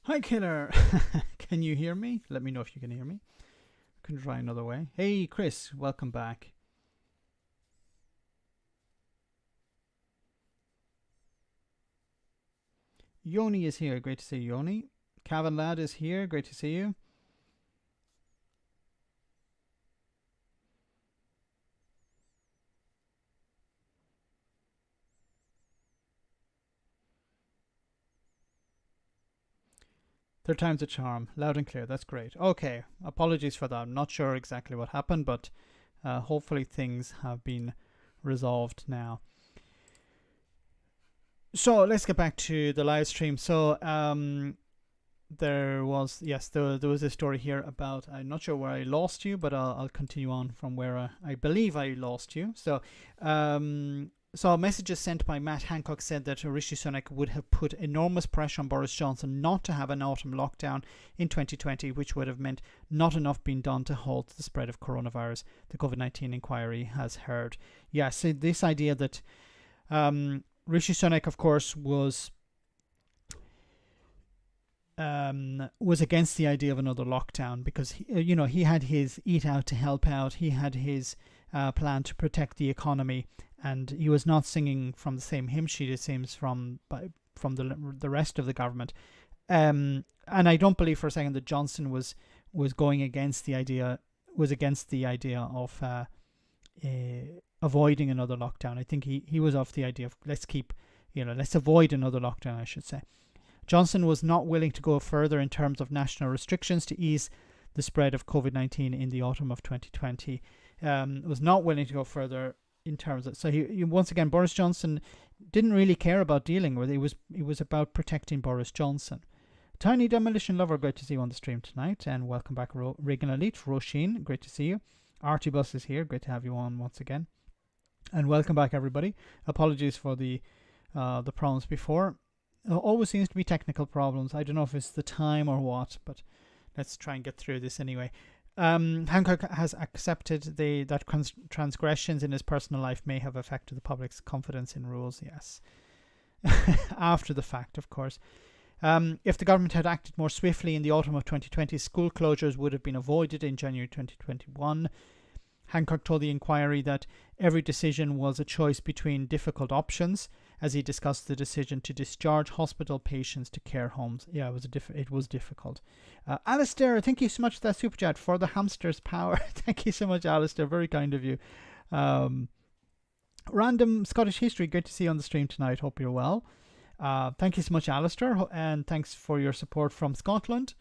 Hi, Killer. Can you hear me? Let me know if you can hear me. I can try another way. Hey, Chris. Welcome back. Yoni is here. Great to see you, Yoni. Cavan Lad is here. Great to see you. Third time's a charm. Loud and clear. That's great. Okay. Apologies for that. I'm not sure exactly what happened, but hopefully things have been resolved now. So let's get back to the live stream. So there was there was a story here about, I'm not sure where I lost you, but I'll continue on from where I believe I lost you. So messages sent by Matt Hancock said that Rishi Sunak would have put enormous pressure on Boris Johnson not to have an autumn lockdown in 2020, which would have meant not enough being done to halt the spread of coronavirus, the COVID-19 inquiry has heard. So this idea that Rishi Sunak, of course, was against the idea of another lockdown because he had his eat out to help out, he had his plan to protect the economy, and he was not singing from the same hymn sheet, it seems, from the rest of the government. And I don't believe for a second that Johnson was going against the idea of avoiding another lockdown. I think he was of the idea of let's avoid another lockdown, I should say. Johnson was not willing to go further in terms of national restrictions to ease the spread of COVID-19 in the autumn of 2020. Was not willing to go further in terms of, so he once again, Boris Johnson didn't really care about dealing with it. It was about protecting Boris Johnson. Tiny Demolition Lover, great to see you on the stream tonight, and welcome back, Regan Elite. Roisin, great to see you. Artie Bus is here, great to have you on once again, and welcome back, everybody. Apologies for the problems before. Always seems to be technical problems. I don't know if it's the time or what, but let's try and get through this anyway. Hancock has accepted that transgressions in his personal life may have affected the public's confidence in rules. Yes. After the fact, of course. If the government had acted more swiftly in the autumn of 2020, school closures would have been avoided in January 2021. Hancock told the inquiry that every decision was a choice between difficult options, as he discussed the decision to discharge hospital patients to care homes. Yeah, it was difficult. Alistair, thank you so much for that super chat, for the hamster's power. Thank you so much, Alistair. Very kind of you. Random Scottish History, great to see you on the stream tonight. Hope you're well. Thank you so much, Alistair, and thanks for your support from Scotland.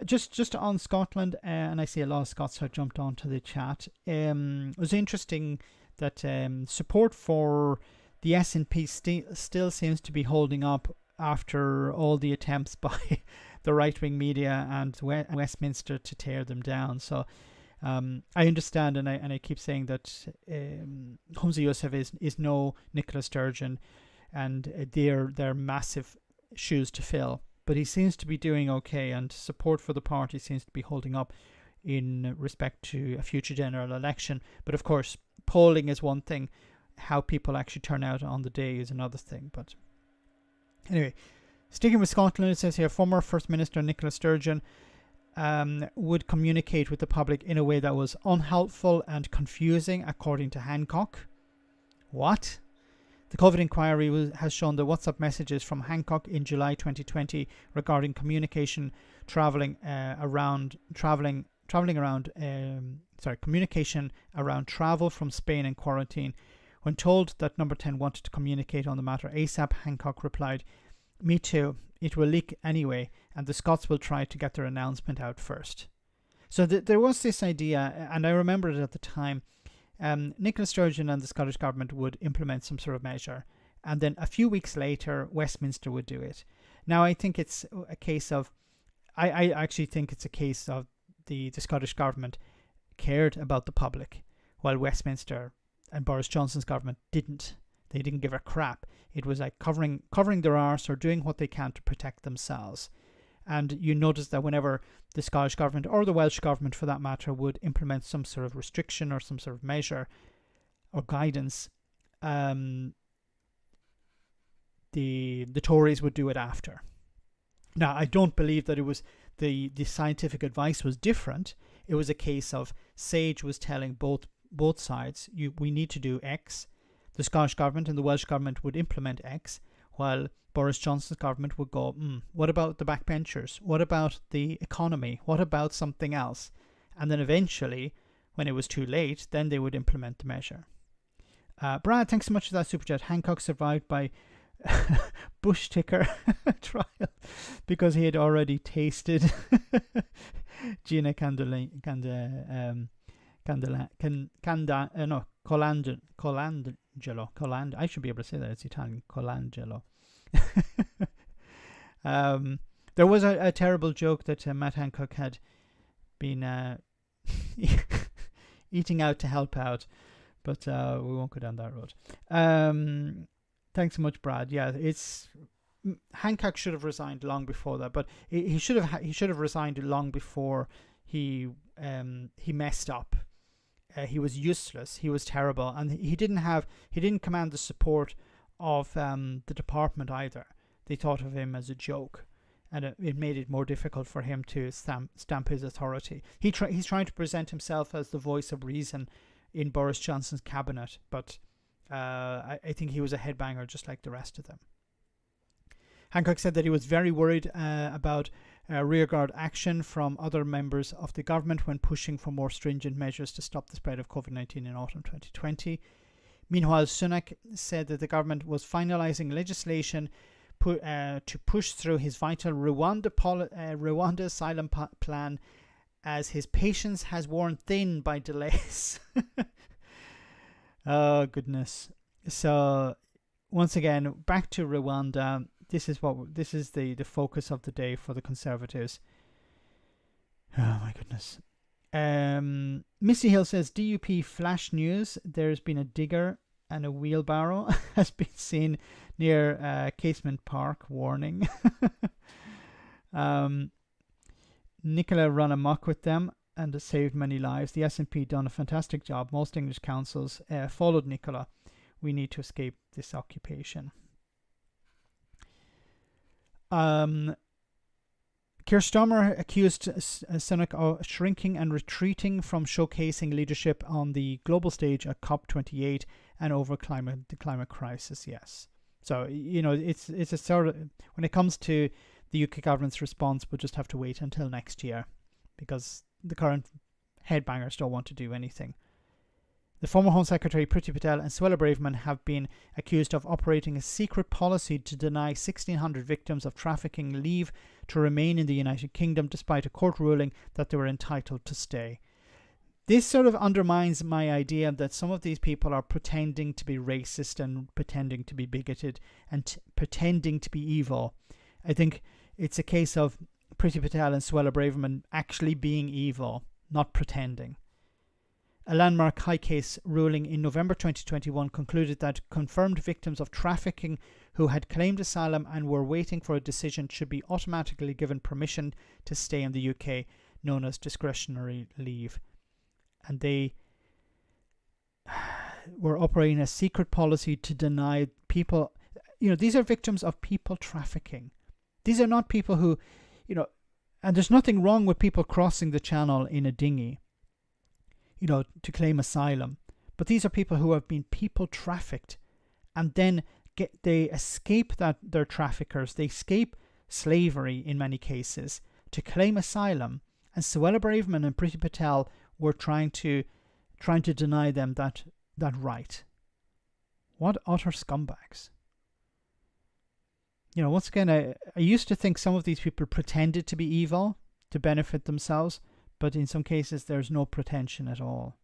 Just on Scotland, and I see a lot of Scots have jumped onto the chat. It was interesting that support for the SNP still seems to be holding up after all the attempts by the right-wing media and Westminster to tear them down. So I understand, and I keep saying that Humza Yousaf is no Nicola Sturgeon, and they're massive shoes to fill. But he seems to be doing okay, and support for the party seems to be holding up in respect to a future general election. But of course, polling is one thing. How people actually turn out on the day is another thing. But anyway, sticking with Scotland, it says here, former First Minister Nicola Sturgeon would communicate with the public in a way that was unhelpful and confusing, according to Hancock. What? The COVID inquiry has shown the WhatsApp messages from Hancock in July 2020 regarding communication communication around travel from Spain and quarantine. When told that Number 10 wanted to communicate on the matter ASAP, Hancock replied, "Me too. It will leak anyway, and the Scots will try to get their announcement out first." So there was this idea, and I remember it at the time. Nicola Sturgeon and the Scottish Government would implement some sort of measure, and then a few weeks later, Westminster would do it. Now, I think it's a case of, I actually think it's a case of the Scottish Government cared about the public, while Westminster and Boris Johnson's government didn't. They didn't give a crap. It was like covering their arse or doing what they can to protect themselves. And you notice that whenever the Scottish Government, or the Welsh Government for that matter, would implement some sort of restriction or some sort of measure or guidance, the Tories would do it after. Now, I don't believe that it was the scientific advice was different. It was a case of Sage was telling both sides, we need to do X. The Scottish government and the Welsh government would implement X, while Boris Johnson's government would go, what about the backbenchers? What about the economy? What about something else? And then eventually, when it was too late, then they would implement the measure. Brad, thanks so much for that super chat. Hancock survived by bush ticker trial because he had already tasted Gina Colangelo. I should be able to say that. It's Italian. Colangelo. There was a terrible joke that Matt Hancock had been eating out to help out, but we won't go down that road. Thanks so much, Brad. Yeah, it's Hancock should have resigned long before that, but he should have resigned long before he messed up. He was useless. He was terrible, and he didn't command the support of the department either. They thought of him as a joke, and it made it more difficult for him to stamp his authority. He's trying to present himself as the voice of reason in Boris Johnson's cabinet, but I think he was a headbanger just like the rest of them. Hancock said that he was very worried about rearguard action from other members of the government when pushing for more stringent measures to stop the spread of COVID-19 in autumn 2020. Meanwhile, Sunak said that the government was finalising legislation to push through his vital Rwanda asylum plan, as his patience has worn thin by delays. Oh, goodness. So, once again, back to Rwanda. This is the focus of the day for the Conservatives. Oh, my goodness. Missy Hill says, DUP flash news. There's been a digger and a wheelbarrow has been seen near Casement Park. Warning. Nicola run amok with them and has saved many lives. The SNP done a fantastic job. Most English councils followed Nicola. We need to escape this occupation. Keir Starmer accused Sunak of shrinking and retreating from showcasing leadership on the global stage at COP28 and over the climate crisis. Yes. So, it's a sort of, when it comes to the UK government's response, we'll just have to wait until next year because the current headbangers don't want to do anything. The former Home Secretary Priti Patel and Suella Braverman have been accused of operating a secret policy to deny 1,600 victims of trafficking leave to remain in the United Kingdom despite a court ruling that they were entitled to stay. This sort of undermines my idea that some of these people are pretending to be racist and pretending to be bigoted and pretending to be evil. I think it's a case of Priti Patel and Suella Braverman actually being evil, not pretending. A landmark high case ruling in November 2021 concluded that confirmed victims of trafficking who had claimed asylum and were waiting for a decision should be automatically given permission to stay in the UK, known as discretionary leave. And they were operating a secret policy to deny people, these are victims of people trafficking. These are not people who, and there's nothing wrong with people crossing the channel in a dinghy, to claim asylum. But these are people who have been people trafficked, and then they escape their traffickers. They escape slavery in many cases to claim asylum. And Suella Braverman and Priti Patel were trying to deny them that right. What utter scumbags. Once again, I used to think some of these people pretended to be evil to benefit themselves, but in some cases there's no pretension at all.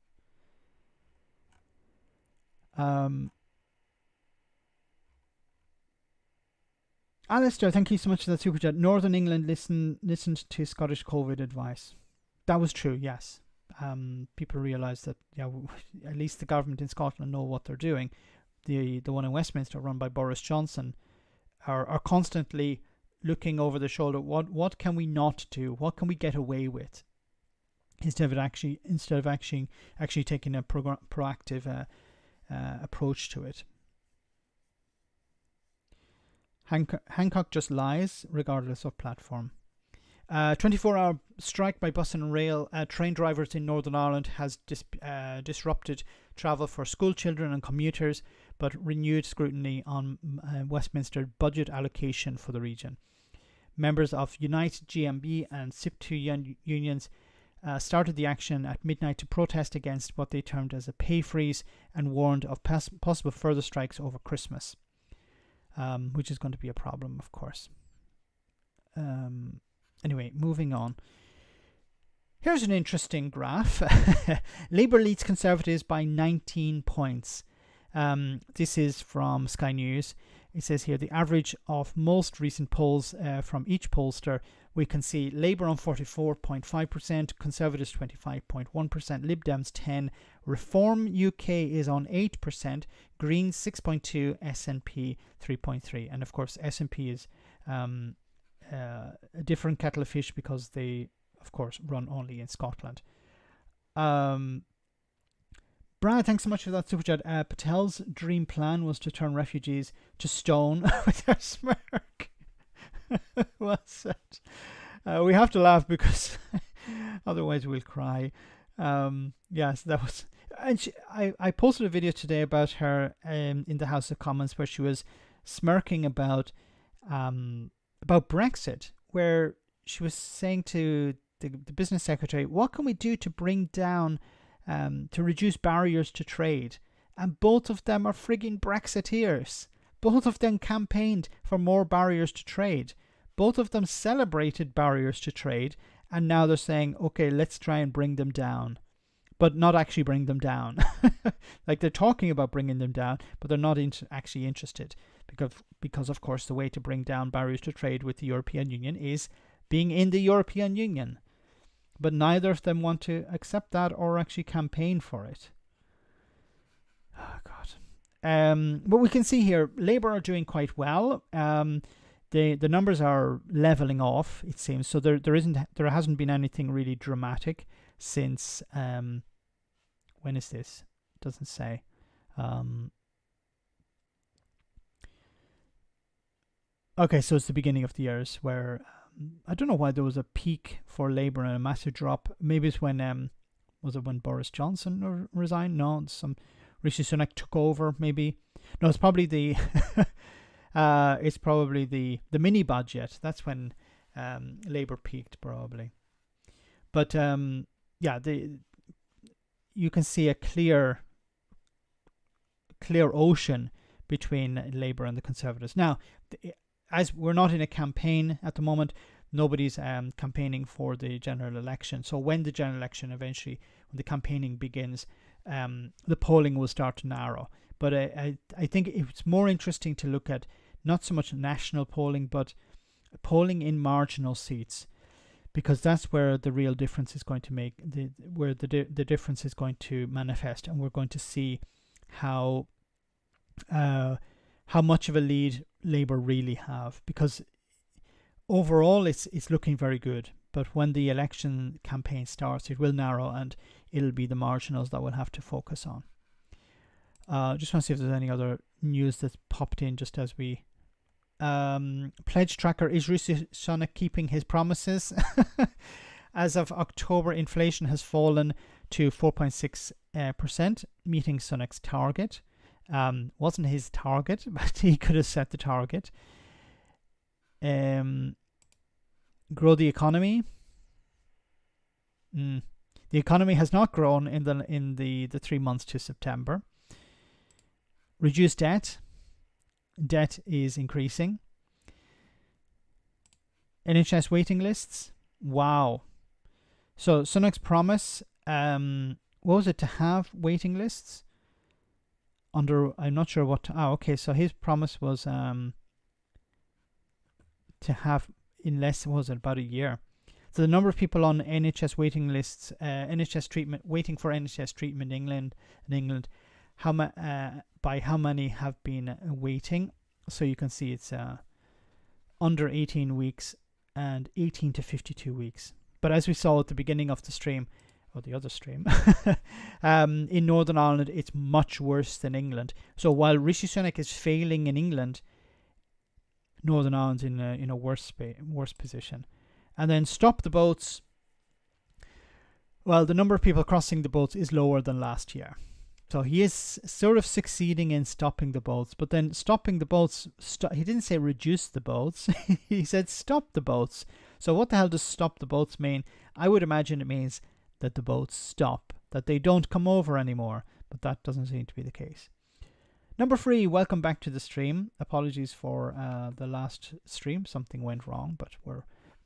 Alistair, thank you so much for that super chat. Northern England listened to Scottish COVID advice. That was true, yes. People realise that at least the government in Scotland know what they're doing. The one in Westminster, run by Boris Johnson, are constantly looking over the shoulder. What can we not do? What can we get away with? Instead of actually taking a proactive approach to it. Hancock just lies regardless of platform. 24-hour strike by bus and rail train drivers in Northern Ireland has disrupted travel for school children and commuters, but renewed scrutiny on Westminster budget allocation for the region. Members of Unite, GMB and SIP2 unions started the action at midnight to protest against what they termed as a pay freeze and warned of possible further strikes over Christmas, which is going to be a problem, of course. Anyway, moving on. Here's an interesting graph. Labour leads Conservatives by 19 points. This is from Sky News. It says here the average of most recent polls from each pollster. We can see Labour on 44.5%, Conservatives 25.1%, Lib Dems 10%, Reform UK is on 8%, Greens 6.2%, SNP 3.3%. And of course, SNP is a different kettle of fish because they, of course, run only in Scotland. Brad, thanks so much for that super chat. Patel's dream plan was to turn refugees to stone with their smirk. Well said. We have to laugh because otherwise we'll cry. Yes, that was. And I posted a video today about her in the House of Commons where she was smirking about Brexit, where she was saying to the business secretary, what can we do to bring down, to reduce barriers to trade? And both of them are frigging Brexiteers. Both of them campaigned for more barriers to trade. Both of them celebrated barriers to trade. And now they're saying, okay, let's try and bring them down. But not actually bring them down. Like they're talking about bringing them down, but they're not actually interested. Because, of course, the way to bring down barriers to trade with the European Union is being in the European Union. But neither of them want to accept that or actually campaign for it. Oh, God. But we can see here, Labour are doing quite well. The numbers are levelling off, it seems. So there hasn't been anything really dramatic since when is this? It doesn't say. Okay, so it's the beginning of the years where I don't know why there was a peak for Labour and a massive drop. Maybe it's when was it when Boris Johnson resigned? No, some Rishi Sunak took over. Maybe no, it's probably the the mini budget. That's when Labour peaked probably. But yeah, you can see a clear ocean between Labour and the Conservatives. Now, as we're not in a campaign at the moment, nobody's campaigning for the general election. So when the general election eventually, when the campaigning begins, the polling will start to narrow. But I think it's more interesting to look at not so much national polling, but polling in marginal seats, because that's where the real difference is going to the difference is going to manifest, and we're going to see how much of a lead Labour really have, because overall it's looking very good, but when the election campaign starts it will narrow and it'll be the marginals that we'll have to focus on. Just want to see if there's any other news that's popped in just as we pledge tracker. Is Rishi Sunak keeping his promises? As of October, inflation has fallen to 4.6%, meeting Sunak's target. Wasn't his target, but he could have set the target. Grow the economy. The economy has not grown in the 3 months to September. Reduce debt. Debt is increasing. NHS waiting lists. Wow. So Sunak's promise, what was it, to have waiting lists? I'm not sure what. Okay. So his promise was to have in less. What was it, about a year? So the number of people on NHS waiting lists, NHS treatment, waiting for NHS treatment in England, by how many have been waiting. So you can see it's under 18 weeks and 18 to 52 weeks. But as we saw at the beginning of the stream, or the other stream, in Northern Ireland, it's much worse than England. So while Rishi Sunak is failing in England, Northern Ireland's in a worse position. And then stop the boats. Well, the number of people crossing the boats is lower than last year. So he is sort of succeeding in stopping the boats. But then stopping the boats, he didn't say reduce the boats. He said stop the boats. So what the hell does stop the boats mean? I would imagine it means that the boats stop, that they don't come over anymore. But that doesn't seem to be the case. Number 3, welcome back to the stream. Apologies for the last stream. Something went wrong, but we're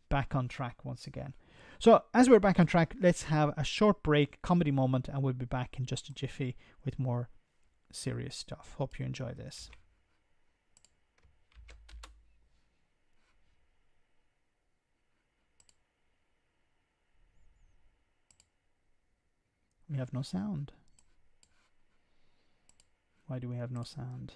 back on track once again. So as we're back on track, let's have a short break, comedy moment, and we'll be back in just a jiffy with more serious stuff. Hope you enjoy this. We have no sound. Why do we have no sound?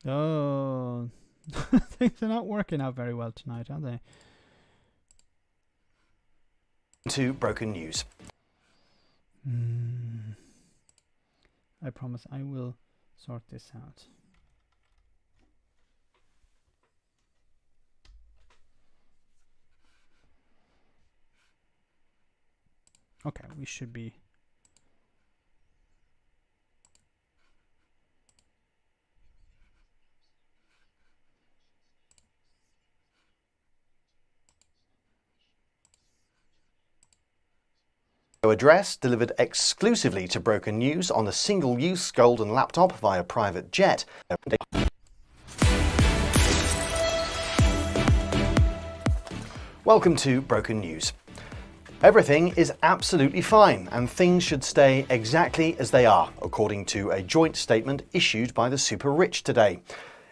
Oh, things are not working out very well tonight, are they? To broken news. I promise I will sort this out. Okay, we should be... Address delivered exclusively to Broken News on a single-use golden laptop via private jet. Welcome to Broken News. Everything is absolutely fine and things should stay exactly as they are, according to a joint statement issued by the super rich today.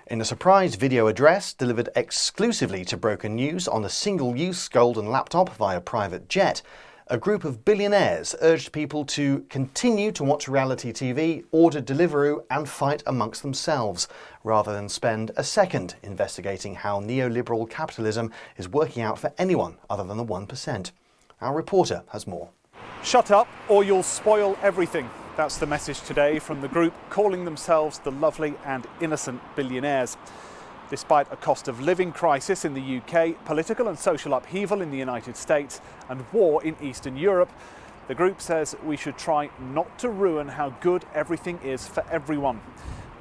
In a surprise video address delivered exclusively to Broken News on a single-use golden laptop via private jet, a group of billionaires urged people to continue to watch reality TV, order Deliveroo and fight amongst themselves, rather than spend a second investigating how neoliberal capitalism is working out for anyone other than the 1%. Our reporter has more. Shut up or you'll spoil everything. That's the message today from the group calling themselves the lovely and innocent billionaires. Despite a cost of living crisis in the UK, political and social upheaval in the United States and war in Eastern Europe, the group says we should try not to ruin how good everything is for everyone.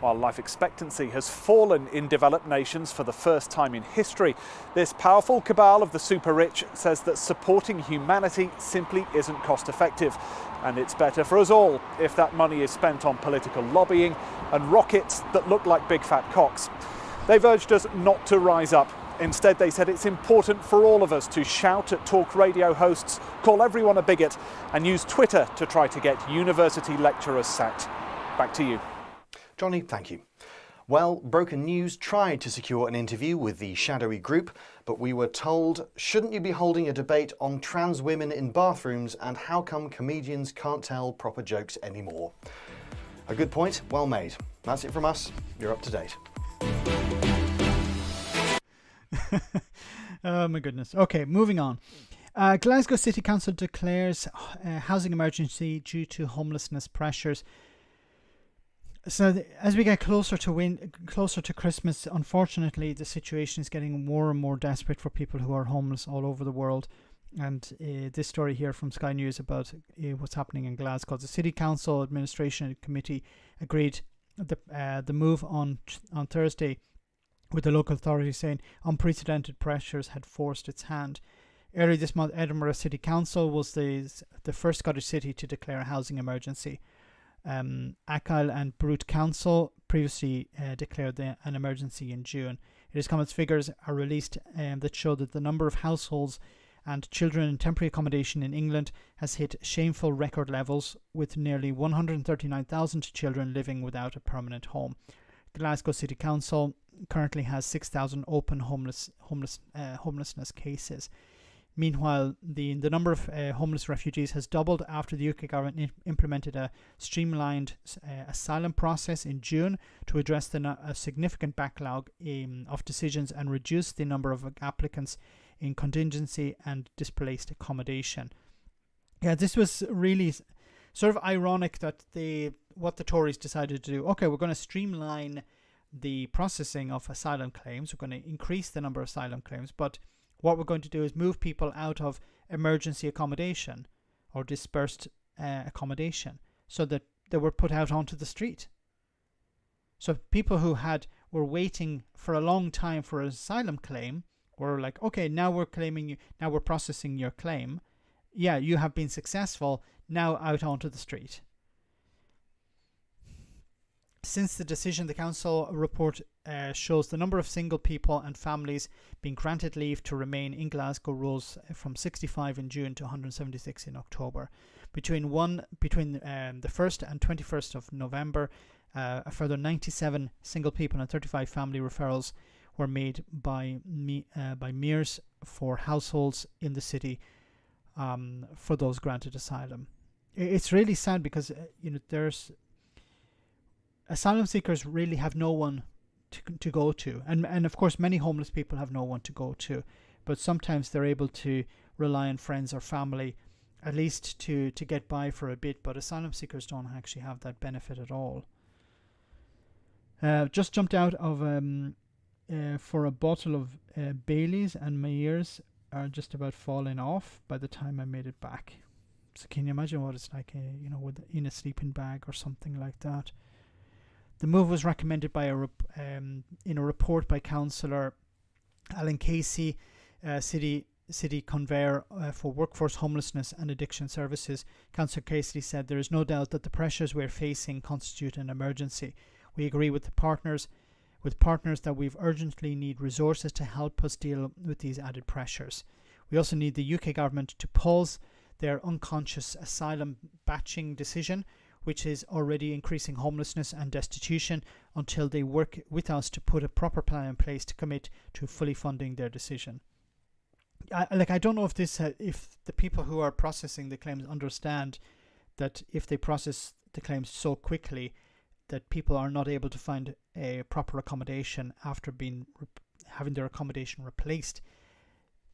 While life expectancy has fallen in developed nations for the first time in history, this powerful cabal of the super rich says that supporting humanity simply isn't cost effective. And it's better for us all if that money is spent on political lobbying and rockets that look like big fat cocks. They've urged us not to rise up. Instead, they said it's important for all of us to shout at talk radio hosts, call everyone a bigot, and use Twitter to try to get university lecturers sacked. Back to you. Johnny, thank you. Well, Broken News tried to secure an interview with the shadowy group, but we were told, shouldn't you be holding a debate on trans women in bathrooms and how come comedians can't tell proper jokes anymore? A good point, well made. That's it from us. You're up to date. Oh my goodness. Okay, moving on. Glasgow City Council declares housing emergency due to homelessness pressures. So as we get closer to Christmas, unfortunately, the situation is getting more and more desperate for people who are homeless all over the world. And this story here from Sky News about what's happening in Glasgow. The City Council Administration Committee agreed the move on Thursday, with the local authorities saying unprecedented pressures had forced its hand. Earlier this month, Edinburgh City Council was the first Scottish city to declare a housing emergency. Achill and Brute Council previously declared an emergency in June. It has come as figures are released that show that the number of households and children in temporary accommodation in England has hit shameful record levels, with nearly 139,000 children living without a permanent home. Glasgow City Council currently has 6,000 open homelessness cases. Meanwhile, the number of homeless refugees has doubled after the UK government implemented a streamlined asylum process in June to address a significant backlog of decisions and reduce the number of applicants in contingency and displaced accommodation. Yeah, this was really sort of ironic that what the Tories decided to do. Okay, we're going to streamline the processing of asylum claims. We're going to increase the number of asylum claims, but what we're going to do is move people out of emergency accommodation or dispersed accommodation so that they were put out onto the street. So people who were waiting for a long time for an asylum claim were like, okay, now we're processing your claim. Yeah, you have been successful. Now out onto the street. Since the decision, the council report shows the number of single people and families being granted leave to remain in Glasgow rose from 65 in June to 176 in October. Between the 1st and 21st of November, a further 97 single people and 35 family referrals were made by MERS for households in the city for those granted asylum. It's really sad because there's asylum seekers really have no one to go to, and of course many homeless people have no one to go to, but sometimes they're able to rely on friends or family at least to get by for a bit, but asylum seekers don't actually have that benefit at all. Just jumped out of for a bottle of Baileys, and my ears are just about falling off by the time I made it back. So can you imagine what it's like, in a sleeping bag or something like that? The move was recommended by in a report by Councillor Alan Casey, City Conveyor for Workforce Homelessness and Addiction Services. Councillor Casey said, "There is no doubt that the pressures we're facing constitute an emergency. We agree with partners that we urgently need resources to help us deal with these added pressures. We also need the UK government to pause their unconscious asylum batching decision, which is already increasing homelessness and destitution, until they work with us to put a proper plan in place to commit to fully funding their decision." I don't know if the people who are processing the claims understand that if they process the claims so quickly, that people are not able to find a proper accommodation after having their accommodation replaced.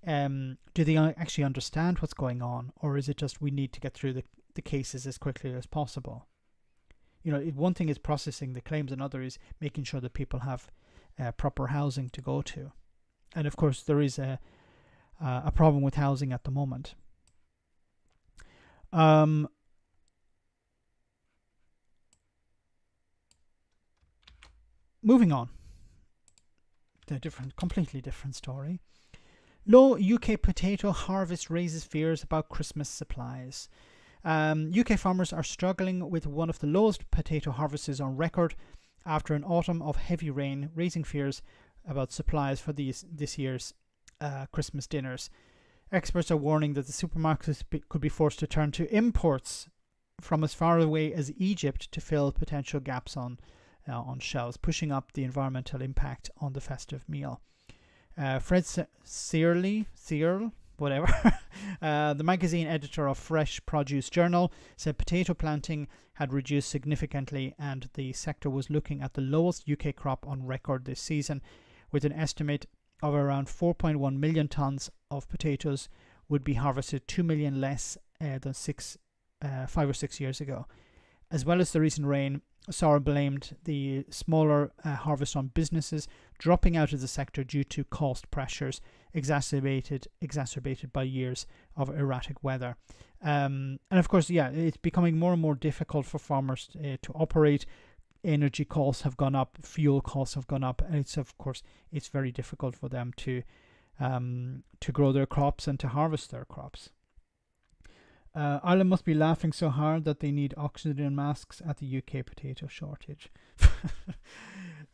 Do they actually understand what's going on, or is it just we need to get through the cases as quickly as possible? One thing is processing the claims, another is making sure that people have proper housing to go to. And of course, there is a problem with housing at the moment. Moving on. Completely different story. Low UK potato harvest raises fears about Christmas supplies. UK farmers are struggling with one of the lowest potato harvests on record after an autumn of heavy rain, raising fears about supplies for this year's Christmas dinners. Experts are warning that the supermarkets could be forced to turn to imports from as far away as Egypt to fill potential gaps on shelves, pushing up the environmental impact on the festive meal. Fred Searle, whatever, the magazine editor of Fresh Produce Journal, said potato planting had reduced significantly and the sector was looking at the lowest UK crop on record this season, with an estimate of around 4.1 million tonnes of potatoes would be harvested, 2 million less than 5 or 6 years ago. As well as the recent rain, Sara blamed the smaller harvest on businesses dropping out of the sector due to cost pressures exacerbated by years of erratic weather. And of course, it's becoming more and more difficult for farmers to operate. Energy costs have gone up, fuel costs have gone up, and it's very difficult for them to grow their crops and to harvest their crops. Ireland must be laughing so hard that they need oxygen masks at the UK potato shortage.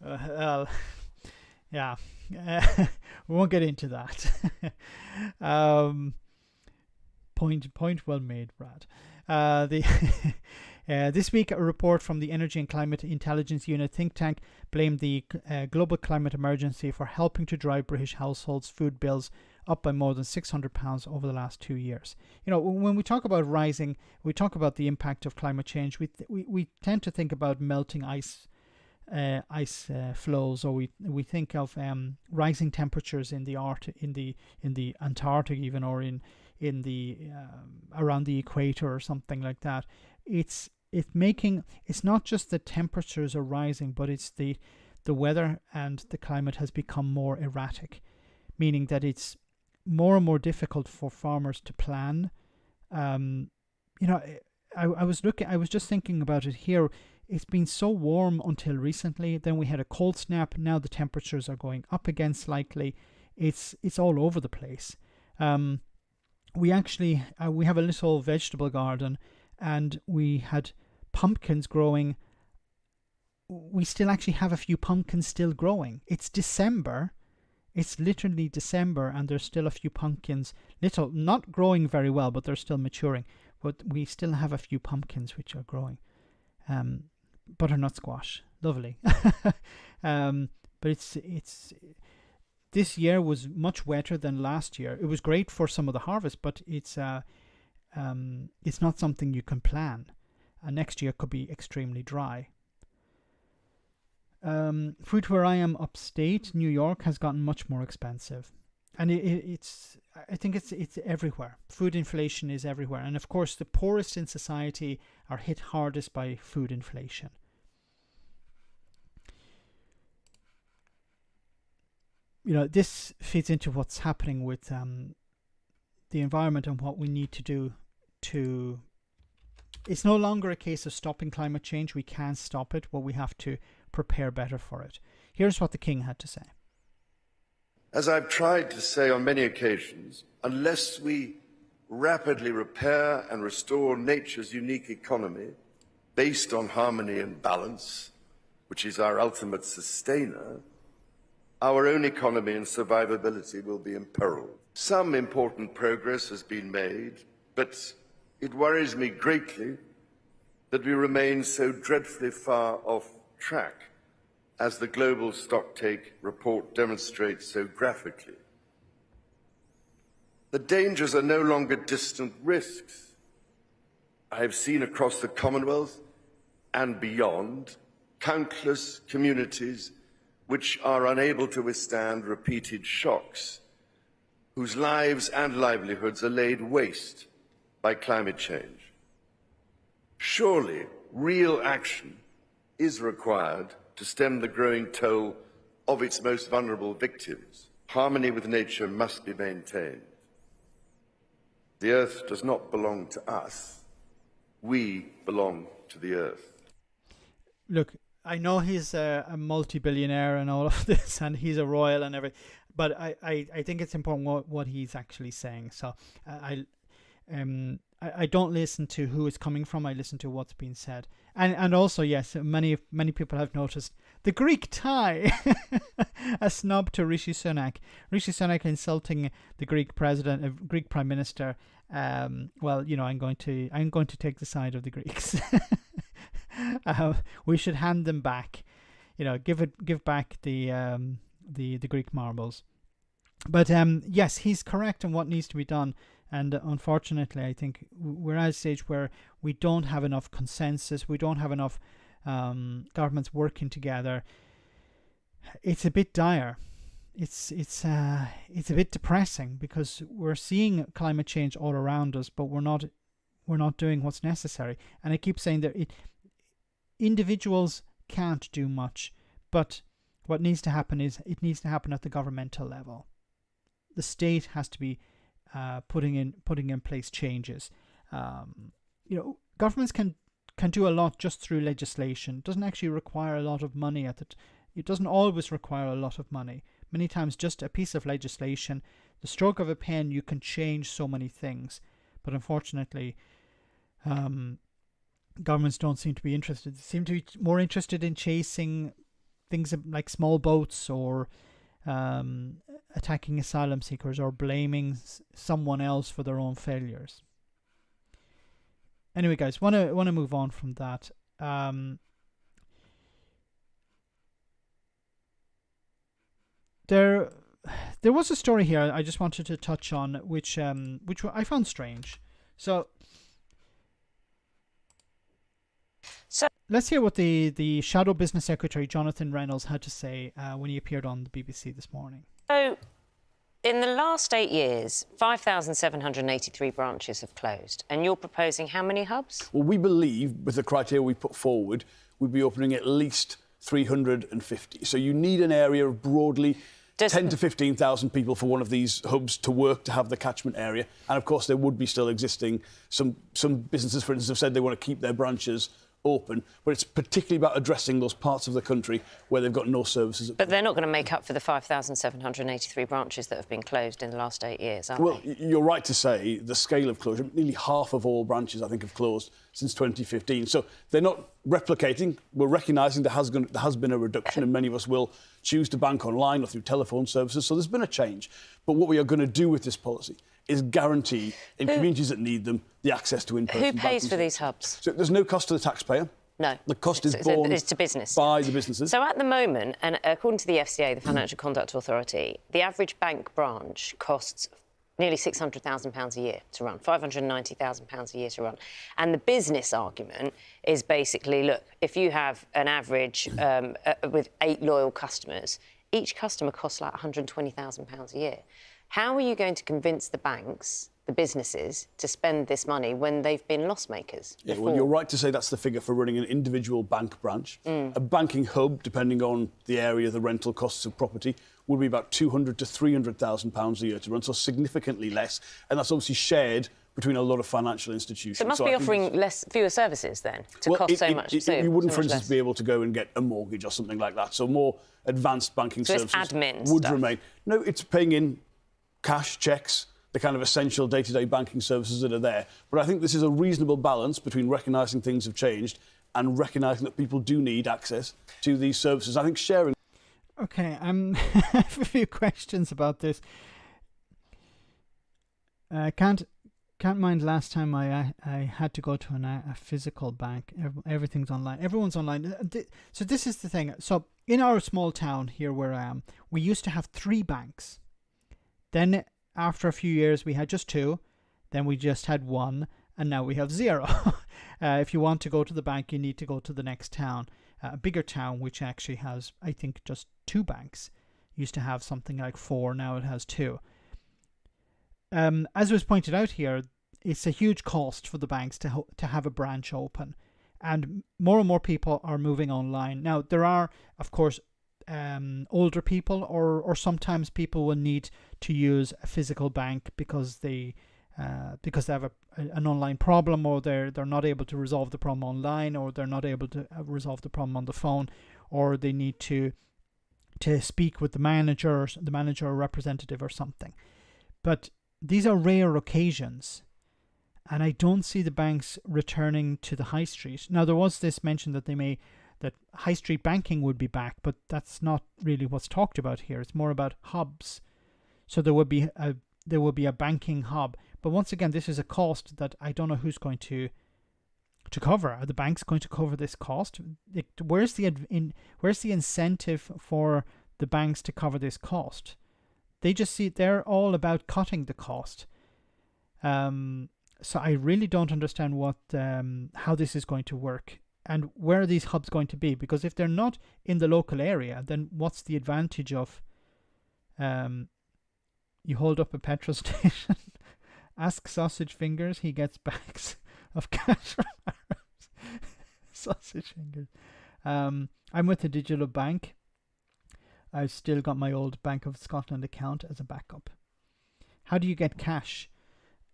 Well, yeah, we won't get into that. Point well made, Brad. This week, a report from the Energy and Climate Intelligence Unit think tank blamed the global climate emergency for helping to drive British households' food bills up by more than £600 over the last 2 years. When we talk about we talk about the impact of climate change. We tend to think about melting ice flows, or we think of rising temperatures in the Antarctic even, or in in the around the equator or something like that. It's not just the temperatures are rising, but it's the weather and the climate has become more erratic, meaning that it's more and more difficult for farmers to plan. I was just thinking about it here. It's been so warm until recently. Then we had a cold snap. Now the temperatures are going up again slightly. It's all over the place. We actually we have a little vegetable garden, and we had pumpkins growing. We still actually have a few pumpkins still growing. It's December. It's literally December, and there's still a few pumpkins, not growing very well, but they're still maturing. But we still have a few pumpkins which are growing. Butternut squash, lovely. But it's this year was much wetter than last year. It was great for some of the harvest, but it's not something you can plan. Next year could be extremely dry. Fruit where I am upstate, New York, has gotten much more expensive, and I think it's everywhere. Food inflation is everywhere, and of course the poorest in society are hit hardest by food inflation. This feeds into what's happening with the environment and what we need to do to. It's no longer a case of stopping climate change. We can't stop it, but we have to prepare better for it. Here's what the King had to say. As I've tried to say on many occasions, unless we rapidly repair and restore nature's unique economy based on harmony and balance, which is our ultimate sustainer, our own economy and survivability will be imperiled. Some important progress has been made, but it worries me greatly that we remain so dreadfully far off track, as the Global Stocktake report demonstrates so graphically. The dangers are no longer distant risks. I have seen across the Commonwealth and beyond countless communities which are unable to withstand repeated shocks, whose lives and livelihoods are laid waste by climate change. Surely, real action is required to stem the growing toll of its most vulnerable victims. Harmony with nature must be maintained. The earth does not belong to us. We belong to the earth. Look, I know he's a multi-billionaire and all of this, and he's a royal and everything, but I think it's important what he's actually saying. So I don't listen to who it's coming from. I listen to what's being said, and also, yes, many people have noticed the Greek tie, a snub to Rishi Sunak. Rishi Sunak insulting the Greek president, Greek prime minister. Well, I'm going to take the side of the Greeks. We should hand them back. Give back the Greek marbles. But yes, he's correct on what needs to be done. And unfortunately, I think we're at a stage where we don't have enough consensus. We don't have enough governments working together. It's a bit dire. It's a bit depressing, because we're seeing climate change all around us, but we're not doing what's necessary. And I keep saying that individuals can't do much, but what needs to happen is it needs to happen at the governmental level. The state has to be putting in place changes. Governments can do a lot just through legislation. It doesn't actually require a lot of money it doesn't always require a lot of money. Many times just a piece of legislation, the stroke of a pen, you can change so many things. But unfortunately, governments don't seem to be interested. They seem to be more interested in chasing things like small boats, or attacking asylum seekers, or blaming someone else for their own failures. Anyway, guys, want to move on from that. There was a story here I just wanted to touch on, which I found strange. So let's hear what the Shadow Business Secretary Jonathan Reynolds had to say when he appeared on the BBC this morning. So in the last 8 years, 5,783 branches have closed, and you're proposing how many hubs? Well, we believe, with the criteria we put forward, we'd be opening at least 350. So you need an area of broadly 10 to 15,000 people for one of these hubs to work, to have the catchment area. And, of course, there would be still existing. Some businesses, for instance, have said they want to keep their branches open, but it's particularly about addressing those parts of the country where they've got no services. But they're not going to make up for the 5,783 branches that have been closed in the last 8 years, are Well, they? you're right to say the scale of closure. Nearly half of all branches, I think, have closed since 2015. So they're not replicating. We're recognising there has been a reduction, and many of us will choose to bank online or through telephone services. So there's been a change. But what we are going to do with this policy is guarantee in communities that need them the access to in-person Who pays banking for these services. hubs? So there's no cost to the taxpayer. No. The cost is So borne it's to business. by the businesses. So at the moment, and according to the FCA, the Financial Conduct Authority, the average bank branch costs nearly £600,000 a year to run, £590,000 a year to run. And the business argument is basically, look, if you have an average with 8 loyal customers, each customer costs like £120,000 a year. How are you going to convince the banks, the businesses, to spend this money when they've been loss makers? Yeah, well, you're right to say that's the figure for running an individual bank branch. A banking hub, depending on the area, the rental costs of property, would be about £200,000 to £300,000 a year to run, so significantly less. And that's obviously shared between a lot of financial institutions. So it must I be think offering fewer services then to cost so much. You wouldn't, so for much instance, less. be able to go and get a mortgage or something like that. So more advanced banking So it's services admin would stuff. remain. No, it's paying in cash, cheques, the kind of essential day-to-day banking services that are there. But I think this is a reasonable balance between recognising things have changed and recognising that people do need access to these services. I think sharing... Okay, I have a few questions about this. Can't mind last time I had to go to a physical bank. Everything's online. Everyone's online. So this is the thing. So in our small town here where I am, we used to have 3 banks. Then after a few years we had just 2. Then we just had 1, and now we have 0. If you want to go to the bank, you need to go to the next town, a bigger town, which actually has, I think, just 2 banks. Used to have something like 4, now it has 2. As was pointed out here, it's a huge cost for the banks to have a branch open, and more people are moving online. Now, there are, of course, older people, or sometimes people will need to use a physical bank because they have an online problem, or they're not able to resolve the problem online, or they're not able to resolve the problem on the phone, or they need to speak with the manager or representative or something. But these are rare occasions, and I don't see the banks returning to the high street. Now, there was this mention that that high street banking would be back, but that's not really what's talked about here. It's more about hubs. So there would be a banking hub. But once again, this is a cost that I don't know who's going to cover. Are the banks going to cover this cost? Where's the incentive for the banks to cover this cost? They're all about cutting the cost. So I really don't understand how this is going to work, and where are these hubs going to be? Because if they're not in the local area, then what's the advantage of you hold up a petrol station, ask Sausage Fingers, he gets bags of cash from ours. Sausage Fingers. I'm with a digital bank. I've still got my old Bank of Scotland account as a backup. How do you get cash?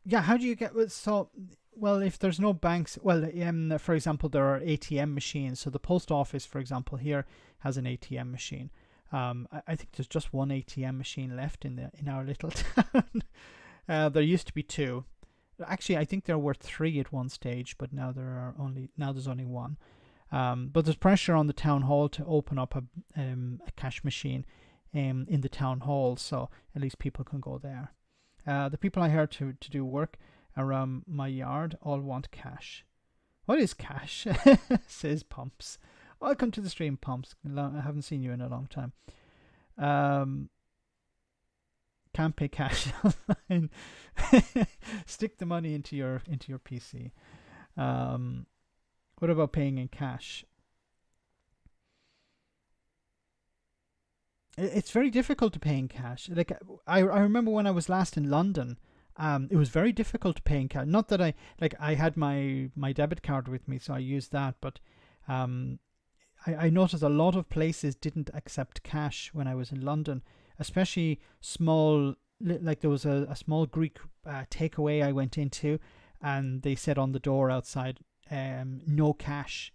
Yeah, how do you get... Well, if there's no banks... Well, for example, there are ATM machines. So the post office, for example, here has an ATM machine. I think there's just one ATM machine left in our little town. There used to be 2. Actually, I think there were 3 at one stage, but now there's only 1. But there's pressure on the town hall to open up a cash machine in the town hall, so at least people can go there. The people I heard to do work around my yard all want cash. What is cash? Says Pumps. Welcome to the stream, Pumps. I haven't seen you in a long time. Can't pay cash online. Stick the money into your PC. What about paying in cash? it's very difficult to pay in cash. Like I remember when I was last in London, it was very difficult to pay in cash. Not that I had my debit card with me, so I used that, but I noticed a lot of places didn't accept cash when I was in London, especially small. Like there was a small Greek takeaway I went into, and they said on the door outside, no cash,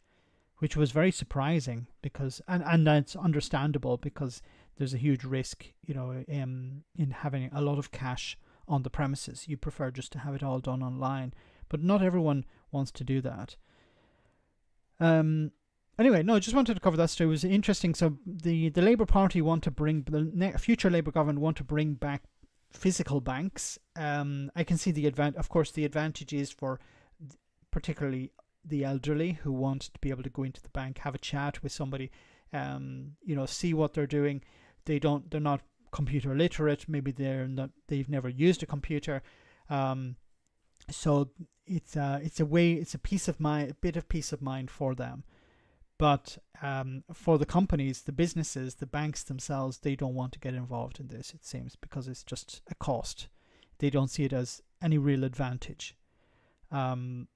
which was very surprising because, and that's understandable because there's a huge risk, in having a lot of cash on the premises. You prefer just to have it all done online, but not everyone wants to do that. Anyway, no, I just wanted to cover that story. It was interesting. So the Labour Party want to bring, the future Labour government want to bring back physical banks. I can see the of course, the advantage is for particularly the elderly who want to be able to go into the bank, have a chat with somebody, see what they're doing. They're not computer literate. Maybe they've never used a computer. So it's a peace of mind, a bit of peace of mind for them. But for the companies, the businesses, the banks themselves, they don't want to get involved in this, it seems, because it's just a cost. They don't see it as any real advantage. What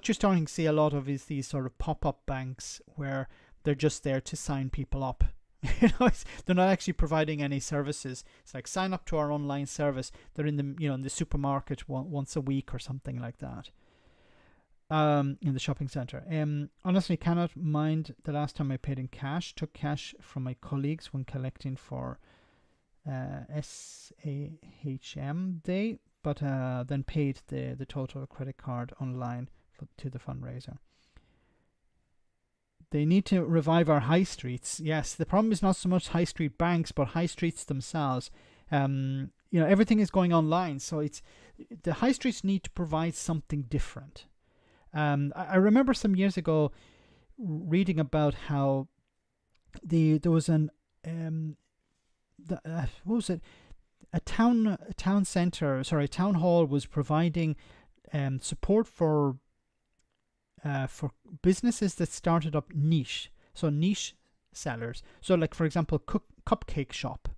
you're starting to see a lot of is these sort of pop-up banks where they're just there to sign people up. They're not actually providing any services. It's like, sign up to our online service. They're in the supermarket once a week or something like that. In the shopping centre. Honestly, cannot mind the last time I paid in cash. Took cash from my colleagues when collecting for SAHM Day, but then paid the total credit card online to the fundraiser. They need to revive our high streets. Yes, the problem is not so much high street banks, but high streets themselves. Everything is going online, so the high streets need to provide something different. I remember some years ago reading about how there was a town hall was providing support for businesses that started up niche sellers. So, like, for example, cupcake shop,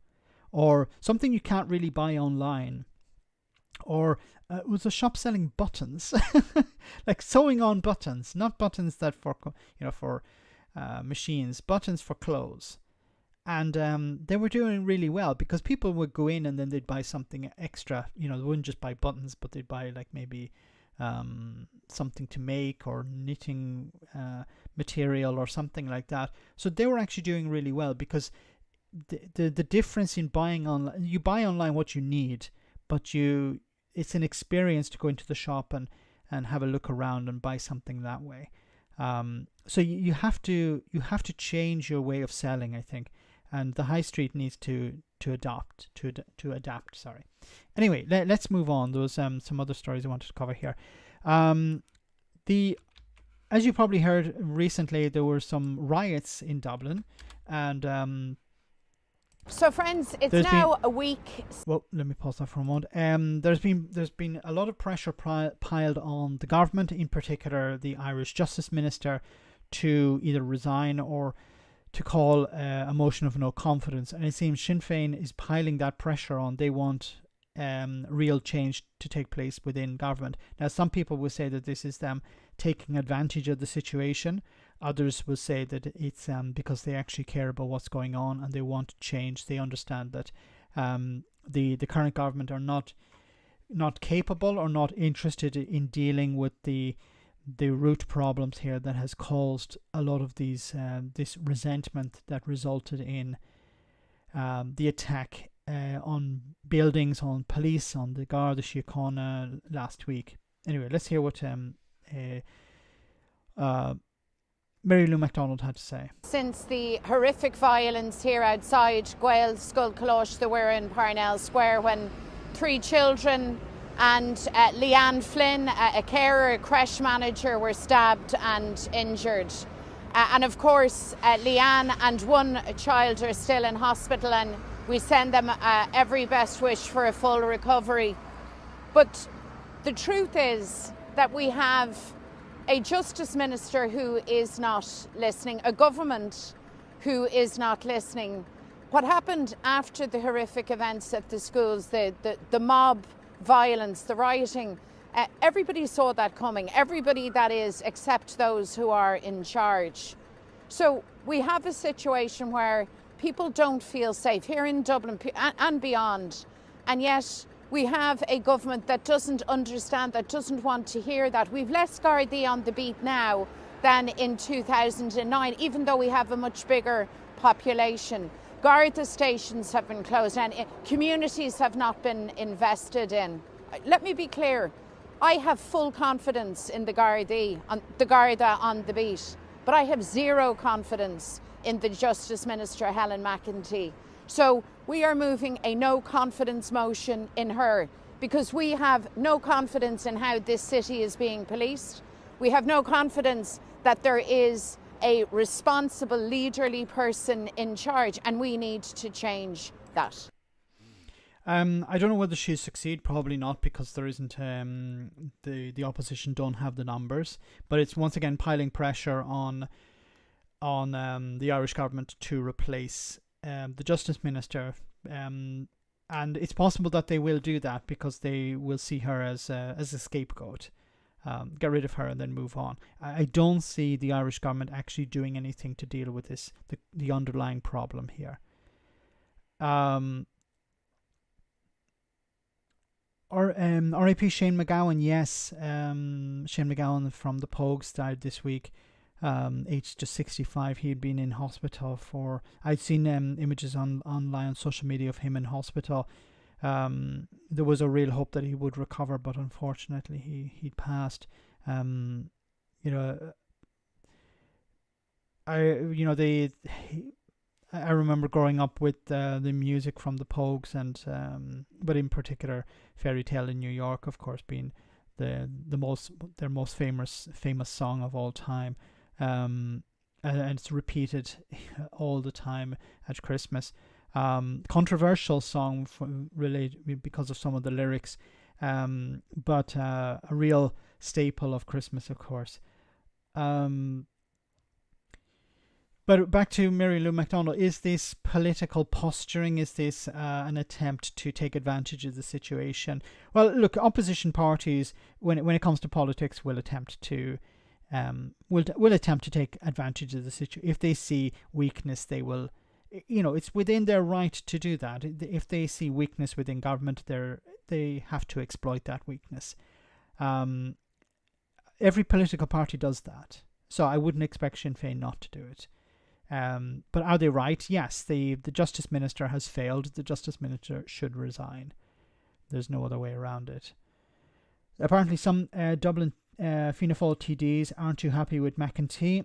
or something you can't really buy online. Or it was a shop selling buttons, like sewing on buttons, not buttons that for machines, buttons for clothes. And they were doing really well because people would go in and then they'd buy something extra. They wouldn't just buy buttons, but they'd buy like maybe something to make or knitting material or something like that. So they were actually doing really well because the difference in buying online, you buy online what you need, but it's an experience to go into the shop and have a look around and buy something that way. So you have to change your way of selling, I think, and the high street needs to adapt. Sorry. Anyway, let's move on. There was some other stories I wanted to cover here. As you probably heard recently, there were some riots in Dublin, and so, friends, it's now a week. Well, let me pause that for a moment. There's been a lot of pressure piled on the government, in particular the Irish Justice Minister, to either resign or to call a motion of no confidence. And it seems Sinn Féin is piling that pressure on. They want real change to take place within government. Now, some people will say that this is them taking advantage of the situation. Others will say that it's because they actually care about what's going on and they want to change. They understand that the current government are not capable or not interested in dealing with the root problems here that has caused a lot of this resentment that resulted in the attack on buildings, on police, on the Garda Síochána last week. Anyway, let's hear what Mary Lou MacDonald had to say. Since the horrific violence here outside Gael Scoil Colóis that we're in Parnell Square, when 3 children and Leanne Flynn, a carer, a creche manager, were stabbed and injured. And of course, Leanne and 1 child are still in hospital, and we send them every best wish for a full recovery. But the truth is that we have a Justice Minister who is not listening, a government who is not listening. What happened after the horrific events at the schools, the mob violence, the rioting, everybody saw that coming. Everybody, that is, except those who are in charge. So we have a situation where people don't feel safe here in Dublin and beyond. And yet we have a government that doesn't understand, that doesn't want to hear that. We've less Gardaí on the beat now than in 2009, even though we have a much bigger population. Garda stations have been closed and communities have not been invested in. Let me be clear, I have full confidence in the Garda on the beat, but I have zero confidence in the Justice Minister, Helen McEntee. So we are moving a no confidence motion in her because we have no confidence in how this city is being policed. We have no confidence that there is a responsible, leaderly person in charge, and we need to change that. I don't know whether she'll succeed. Probably not, because there isn't the opposition don't have the numbers. But it's once again piling pressure on the Irish government to replace the Justice Minister, and it's possible that they will do that because they will see her as a scapegoat. Get rid of her and then move on. I don't see the Irish government actually doing anything to deal with this, the underlying problem here. RIP Shane McGowan, yes. Shane McGowan from the Pogues died this week, aged just 65. He had been in hospital for... I'd seen images online on social media of him in hospital. There was a real hope that he would recover, but unfortunately he'd passed. I remember growing up with the music from the Pogues, and but in particular Fairy Tale in New York, of course, being their most famous song of all time, and it's repeated all the time at Christmas. Controversial song related because of some of the lyrics, but a real staple of Christmas, of course. But back to Mary Lou McDonald, is this political posturing? Is this an attempt to take advantage of the situation? Well, look, opposition parties, when it comes to politics, will attempt to take advantage of the situation. If they see weakness, they will. It's within their right to do that. If they see weakness within government, they have to exploit that weakness. Every political party does that, so I wouldn't expect Sinn Féin not to do it. But are they right? Yes, the Justice Minister has failed. The Justice Minister should resign. There's no other way around it. Apparently some Dublin Fianna Fáil TDs aren't too happy with McEntee.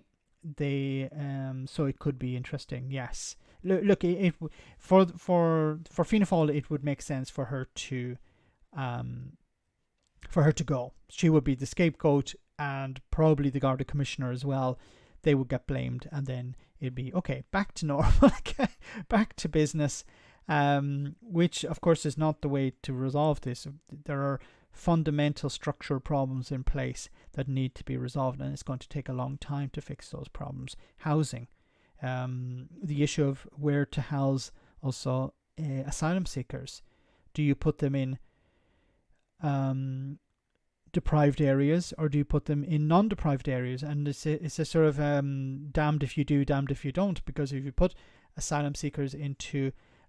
So it could be interesting, yes. Look, for Fianna Fáil, it would make sense for her to go. She would be the scapegoat, and probably the Garda Commissioner as well. They would get blamed, and then it'd be okay, back to normal, back to business, which of course is not the way to resolve this. There are fundamental structural problems in place that need to be resolved, and it's going to take a long time to fix those problems. Housing, the issue of where to house also asylum seekers. Do you put them in deprived areas, or do you put them in non-deprived areas? And it's a sort of damned if you do, damned if you don't, because if you put asylum seekers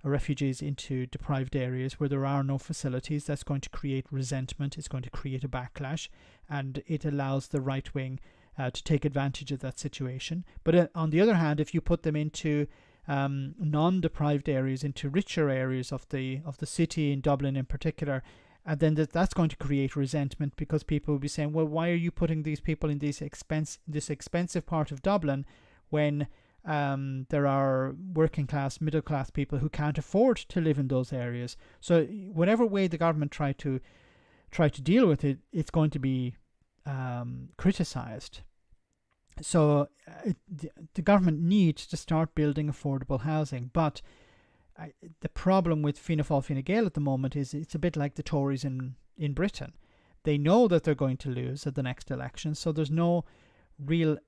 refugees into deprived areas where there are no facilities, that's going to create resentment, it's going to create a backlash, and it allows the right wing to take advantage of that situation. But on the other hand, if you put them into non-deprived areas, into richer areas of the city, in Dublin in particular, and then that's going to create resentment, because people will be saying, well, why are you putting these people in this expensive part of Dublin when there are working class, middle class people who can't afford to live in those areas? So whatever way the government try to deal with it, it's going to be criticised. So the government needs to start building affordable housing, but the problem with Fianna Fáil, Fine Gael at the moment is it's a bit like the Tories in Britain. They know that they're going to lose at the next election, so there's no real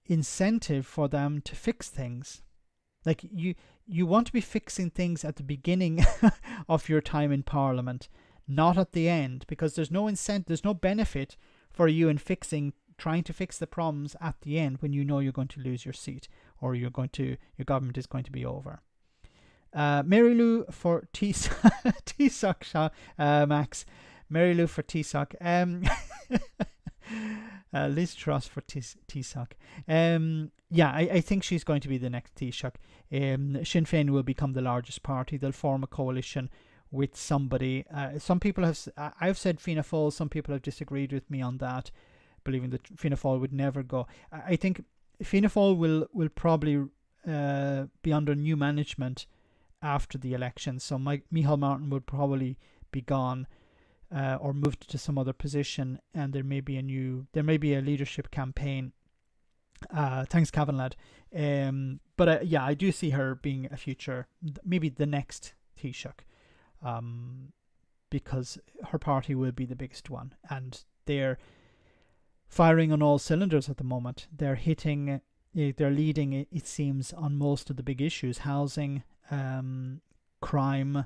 incentive for them to fix things. Like you want to be fixing things at the beginning of your time in Parliament, not at the end, because there's no there's no benefit for you in trying to fix the problems at the end when you know you're going to lose your seat or your government is going to be over. Mary Lou for Taoiseach, Max. Mary Lou for Taoiseach. Liz Truss for Taoiseach. Yeah, I think she's going to be the next Taoiseach. Sinn Féin will become the largest party. They'll form a coalition with somebody. Some people I've said Fianna Fáil. Some people have disagreed with me on that, believing that Fianna Fáil would never go. I think Fianna Fáil will probably be under new management after the election. So Micheál Martin would probably be gone or moved to some other position, and there may be a leadership campaign. Thanks, Cavan lad. But yeah, I do see her being a future, maybe the next Taoiseach, because her party will be the biggest one, and they're firing on all cylinders at the moment. They're leading, it seems, on most of the big issues: housing, crime,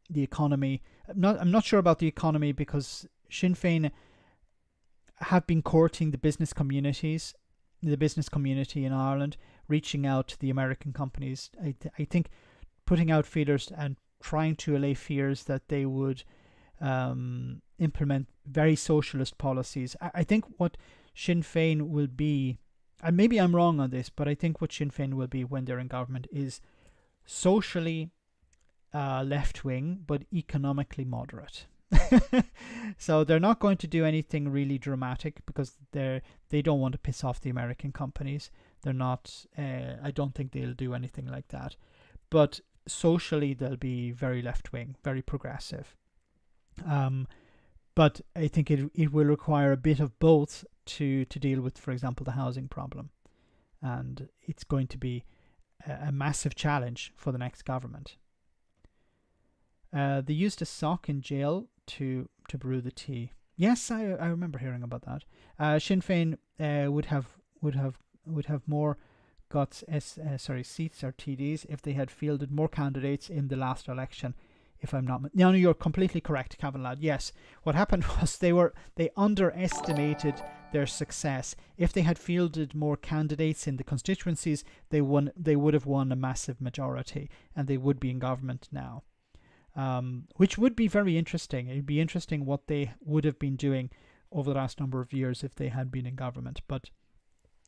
the economy. I'm not sure about the economy, because Sinn Féin have been courting the business community in Ireland, reaching out to the American companies. I think putting out feelers and trying to allay fears that they would implement very socialist policies. I think what Sinn Féin will be, and maybe I'm wrong on this, but I think what Sinn Féin will be when they're in government is socially left-wing but economically moderate. So they're not going to do anything really dramatic, because they don't want to piss off the American companies. They're not. I don't think they'll do anything like that. But socially, they'll be very left-wing, very progressive. But I think it will require a bit of both to deal with, for example, the housing problem, and it's going to be a massive challenge for the next government. They used a sock in jail to brew the tea. Yes, I remember hearing about that. Sinn Féin would have more seats or TDs if they had fielded more candidates in the last election. If I'm not, no, you're completely correct, Cavan lad. Yes, what happened was they underestimated their success. If they had fielded more candidates in the constituencies, they would have won a massive majority, and they would be in government now. Which would be very interesting. It'd be interesting what they would have been doing over the last number of years if they had been in government. But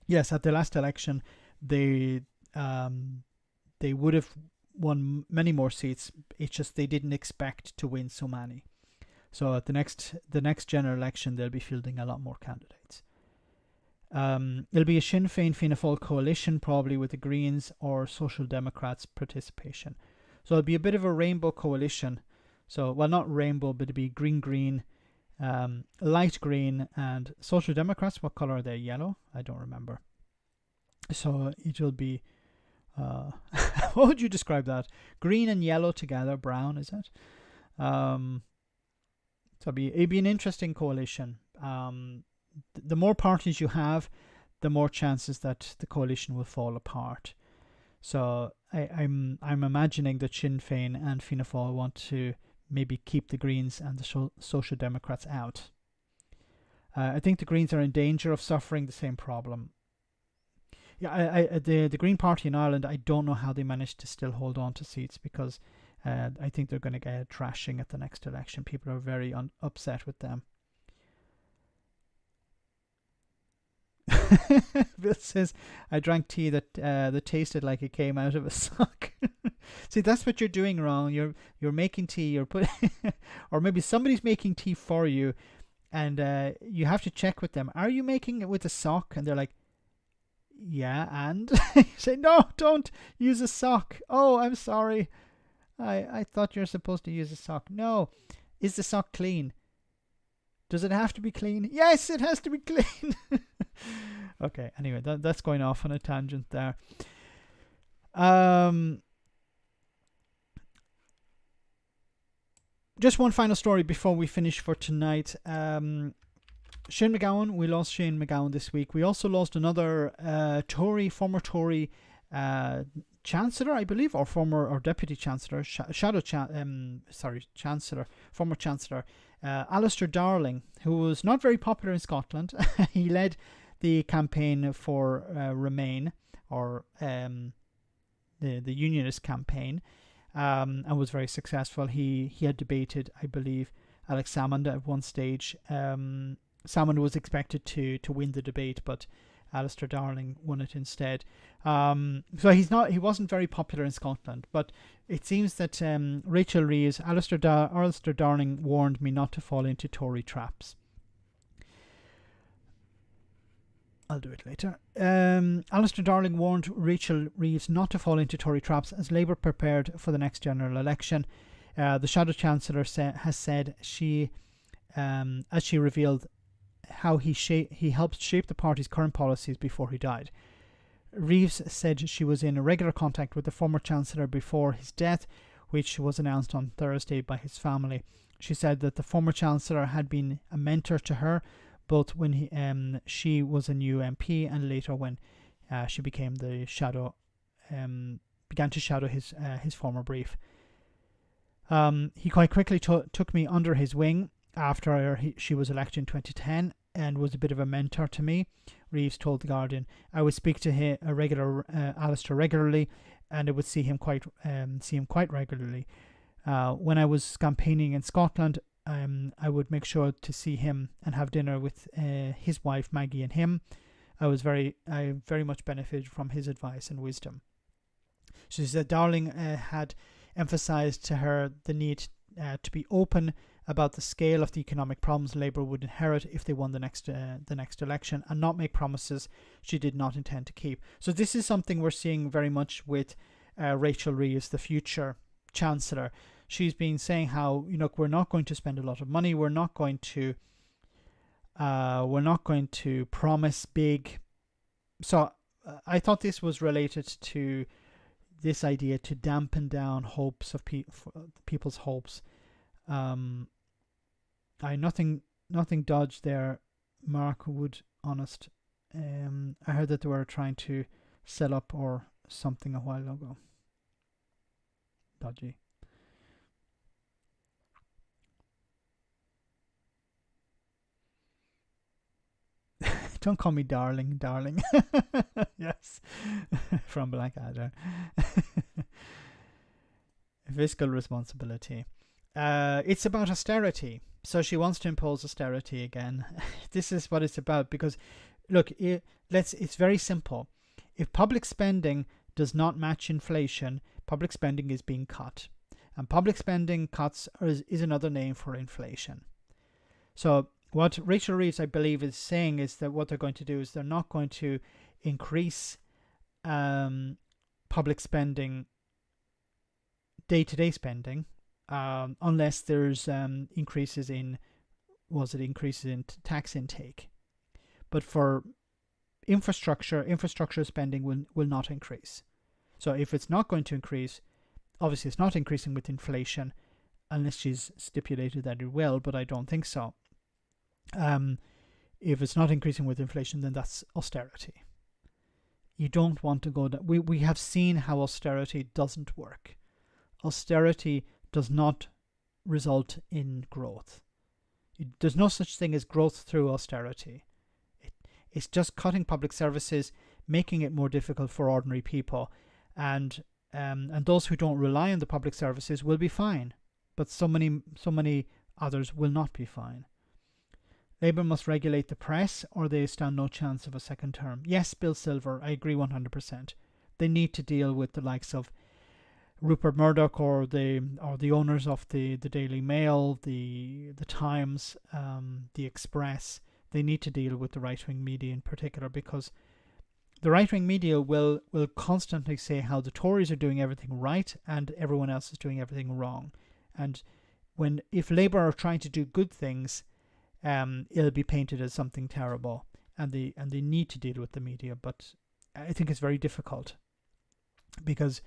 yes, at the last election, they would have won many more seats. It's just they didn't expect to win so many. So at the next general election, they'll be fielding a lot more candidates. It'll be a Sinn Féin Fianna Fáil coalition, probably with the Greens or Social Democrats' participation. So it'll be a bit of a rainbow coalition. So, well, not rainbow, but it'll be green, light green, and Social Democrats. What color are they? Yellow? I don't remember. So it will be, what would you describe that? Green and yellow together, brown, is it? So it'd be an interesting coalition. The more parties you have, the more chances that the coalition will fall apart. So I'm imagining that Sinn Féin and Fianna Fáil want to maybe keep the Greens and the Social Democrats out. I think the Greens are in danger of suffering the same problem. Yeah, the Green Party in Ireland, I don't know how they managed to still hold on to seats, because I think they're going to get trashing at the next election. People are very upset with them. Bill says, I drank tea that tasted like it came out of a sock. See, that's what you're doing wrong. You're making tea, or maybe somebody's making tea for you, and you have to check with them. Are you making it with a sock? And they're like, yeah, and you say, no, don't use a sock. Oh, I'm sorry. I thought you're supposed to use a sock. No. Is the sock clean? Does it have to be clean? Yes, it has to be clean. Okay, anyway, that's going off on a tangent there. Just one final story before we finish for tonight. Shane McGowan, we lost Shane McGowan this week. We also lost another former Tory Chancellor, I believe, or Deputy Chancellor, Chancellor, former Chancellor, Alistair Darling, who was not very popular in Scotland. He led the campaign for Remain, or the Unionist campaign, and was very successful. He had debated, I believe, Alex Salmond at one stage. Salmond was expected to win the debate, but Alistair Darling won it instead. So he wasn't very popular in Scotland, but it seems that Rachel Reeves, Alistair Darling warned me not to fall into Tory traps. I'll do it later. Alistair Darling warned Rachel Reeves not to fall into Tory traps as Labour prepared for the next general election. The Shadow Chancellor has said as she revealed how he helped shape the party's current policies before he died. Reeves said she was in regular contact with the former Chancellor before his death, which was announced on Thursday by his family. She said that the former Chancellor had been a mentor to her, both when she was a new MP and later when she became the shadow, began to shadow his former brief. He quite quickly took me under his wing after she was elected in 2010 and was a bit of a mentor to me. Reeves told The Guardian, I would speak to Alistair regularly, and I would see him quite regularly. When I was campaigning in Scotland, I would make sure to see him and have dinner with his wife Maggie and him. I very much benefited from his advice and wisdom. She said Darling had emphasised to her the need to be open about the scale of the economic problems Labour would inherit if they won the next election, and not make promises she did not intend to keep. So this is something we're seeing very much with Rachel Reeves, the future Chancellor. She's been saying how, we're not going to spend a lot of money, we're not going to promise big. So I thought this was related to this idea to dampen down hopes of people's hopes. Nothing dodged there, Mark Wood, honest. I heard that they were trying to sell up or something a while ago. Dodgy. Don't call me darling. Yes. From Blackadder. Fiscal responsibility. It's about austerity. So she wants to impose austerity again. This is what it's about, because look, it's very simple. If public spending does not match inflation, public spending is being cut. And public spending cuts is another name for inflation. So what Rachel Reeves, I believe, is saying is that what they're going to do is they're not going to increase public spending, day-to-day spending, unless there's increases in tax intake. But for infrastructure spending will not increase. So if it's not going to increase, obviously it's not increasing with inflation, unless she's stipulated that it will, but I don't think so. If it's not increasing with inflation, then that's austerity. You don't want to go down. We have seen how austerity doesn't work. Austerity does not result in growth. There's no such thing as growth through austerity. It's just cutting public services, making it more difficult for ordinary people, and those who don't rely on the public services will be fine, but so many others will not be fine. Labour must regulate the press, or they stand no chance of a second term. Yes, Bill Silver, I agree 100%. They need to deal with the likes of Rupert Murdoch or the owners of the Daily Mail, the Times, the Express. They need to deal with the right-wing media in particular, because the right-wing media will constantly say how the Tories are doing everything right and everyone else is doing everything wrong. And if Labour are trying to do good things, it'll be painted as something terrible, and they need to deal with the media. But I think it's very difficult, because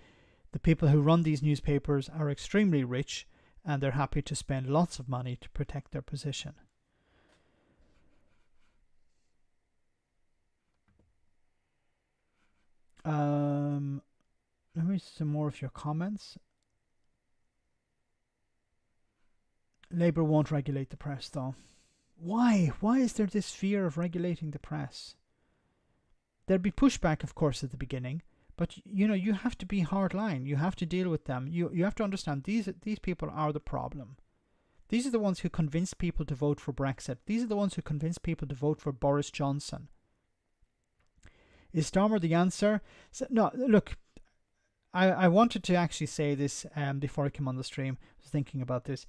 the people who run these newspapers are extremely rich, and they're happy to spend lots of money to protect their position. Let me see some more of your comments. Labour won't regulate the press, though. Why? Why is there this fear of regulating the press? There'd be pushback, of course, at the beginning, but you have to be hardline. You have to deal with them. You have to understand these people are the problem. These are the ones who convinced people to vote for Brexit. These are the ones who convinced people to vote for Boris Johnson. Is Starmer the answer? No, look, I wanted to actually say this before I came on the stream. I was thinking about this.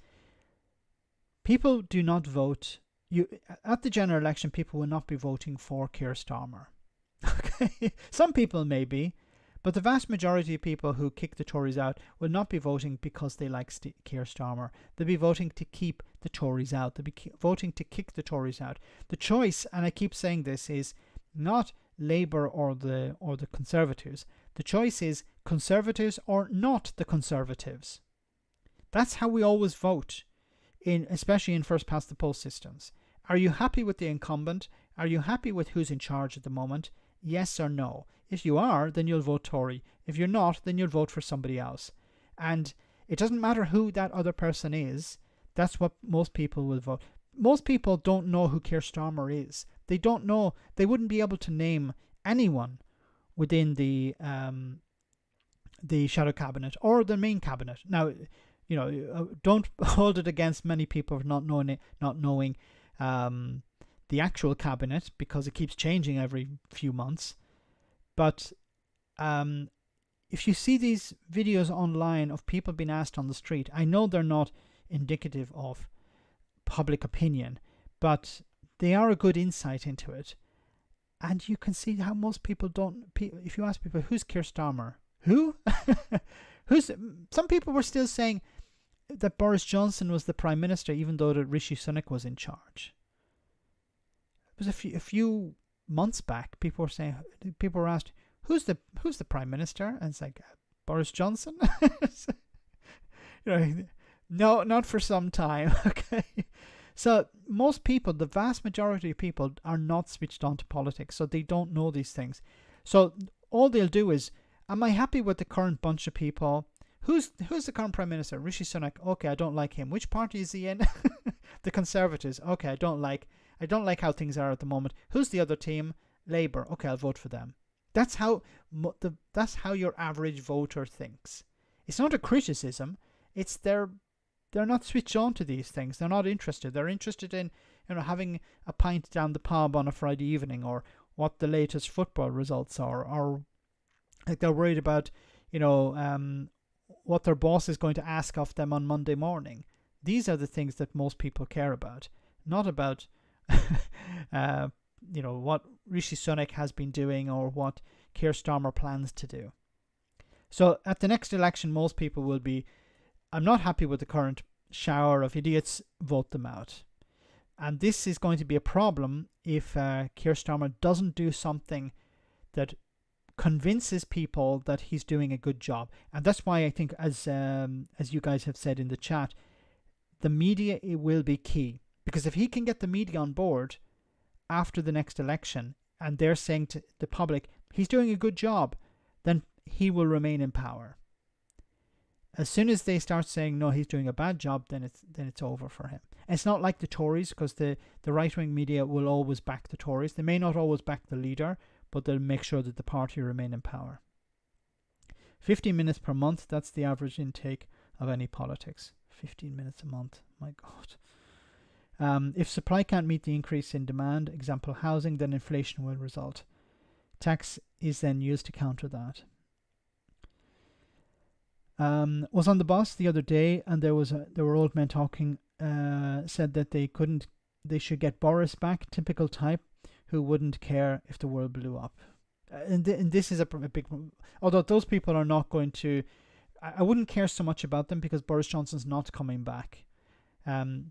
People do not vote. At the general election, people will not be voting for Keir Starmer. Okay, some people may be, but the vast majority of people who kick the Tories out will not be voting because they like Keir Starmer. They'll be voting to keep the Tories out. They'll be voting to kick the Tories out. The choice, and I keep saying this, is not Labour or the Conservatives. The choice is Conservatives or not the Conservatives. That's how we always vote, especially in first past the post systems. Are you happy with the incumbent? Are you happy with who's in charge at the moment? Yes or no? If you are, then you'll vote Tory. If you're not, then you'll vote for somebody else. And it doesn't matter who that other person is. That's what most people will vote. Most people don't know who Keir Starmer is. They don't know. They wouldn't be able to name anyone within the shadow cabinet or the main cabinet. Now, don't hold it against many people for not knowing the actual cabinet, because it keeps changing every few months. But if you see these videos online of people being asked on the street, I know they're not indicative of public opinion, but they are a good insight into it. And you can see how most people don't. If you ask people, who's Keir Starmer? Who? Some people were still saying that Boris Johnson was the Prime Minister, even though that Rishi Sunak was in charge. It was a few months back. People were asked, who's the Prime Minister? And it's like, Boris Johnson. No, not for some time. Okay, so most people, the vast majority of people, are not switched on to politics, so they don't know these things. So all they'll do is, am I happy with the current bunch of people? Who's the current Prime Minister? Rishi Sunak. Okay, I don't like him. Which party is he in? The Conservatives. Okay, I don't like how things are at the moment. Who's the other team? Labour. Okay, I'll vote for them. That's how your average voter thinks. It's not a criticism. It's they're not switched on to these things. They're not interested. They're interested in having a pint down the pub on a Friday evening, or what the latest football results are, or like they're worried about what their boss is going to ask of them on Monday morning. These are the things that most people care about, not about what Rishi Sunak has been doing or what Keir Starmer plans to do. So at the next election, most people will be, I'm not happy with the current shower of idiots, vote them out. And this is going to be a problem if Keir Starmer doesn't do something that convinces people that he's doing a good job. And that's why I think, as you guys have said in the chat, the media will be key. Because if he can get the media on board after the next election, and they're saying to the public, he's doing a good job, then he will remain in power. As soon as they start saying, no, he's doing a bad job, then it's over for him. And it's not like the Tories, because the right-wing media will always back the Tories. They may not always back the leader, but they'll make sure that the party remain in power. 15 minutes per month, that's the average intake of any politics. 15 minutes a month, my God. If supply can't meet the increase in demand, example housing, then inflation will result. Tax is then used to counter that. Was on the bus the other day, and there were old men talking, said that they should get Boris back, typical type who wouldn't care if the world blew up. And this is a big, although those people are not going to, I wouldn't care so much about them, because Boris Johnson's not coming back.